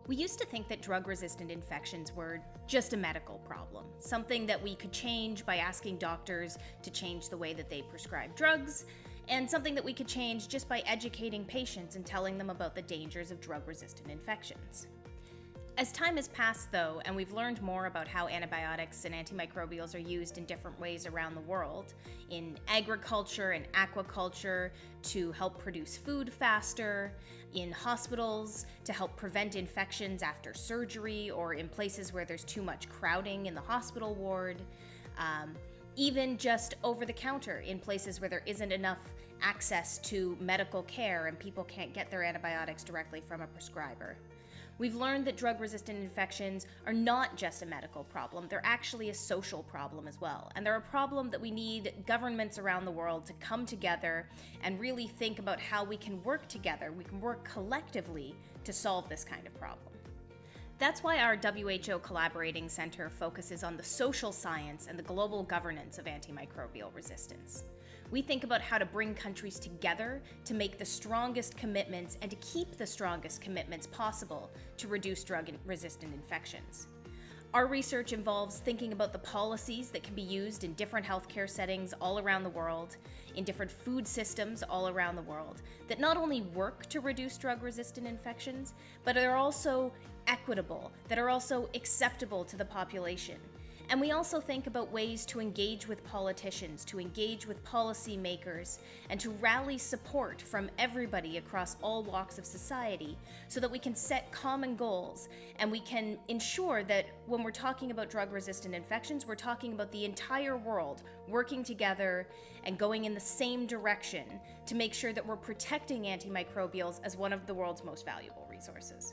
We used to think that drug-resistant infections were just a medical problem, something that we could change by asking doctors to change the way that they prescribe drugs, and something that we could change just by educating patients and telling them about the dangers of drug-resistant infections. As time has passed, though, and we've learned more about how antibiotics and antimicrobials are used in different ways around the world, in agriculture and aquaculture to help produce food faster, in hospitals to help prevent infections after surgery, or in places where there's too much crowding in the hospital ward, even just over the counter in places where there isn't enough access to medical care and people can't get their antibiotics directly from a prescriber. We've learned that drug-resistant infections are not just a medical problem, they're actually a social problem as well. And they're a problem that we need governments around the world to come together and really think about how we can work together, we can work collectively to solve this kind of problem. That's why our WHO Collaborating Center focuses on the social science and the global governance of antimicrobial resistance. We think about how to bring countries together to make the strongest commitments and to keep the strongest commitments possible to reduce drug-resistant infections. Our research involves thinking about the policies that can be used in different healthcare settings all around the world, in different food systems all around the world, that not only work to reduce drug-resistant infections, but are also equitable, that are also acceptable to the population. And we also think about ways to engage with politicians, to engage with policymakers, and to rally support from everybody across all walks of society so that we can set common goals and we can ensure that when we're talking about drug-resistant infections, we're talking about the entire world working together and going in the same direction to make sure that we're protecting antimicrobials as one of the world's most valuable resources.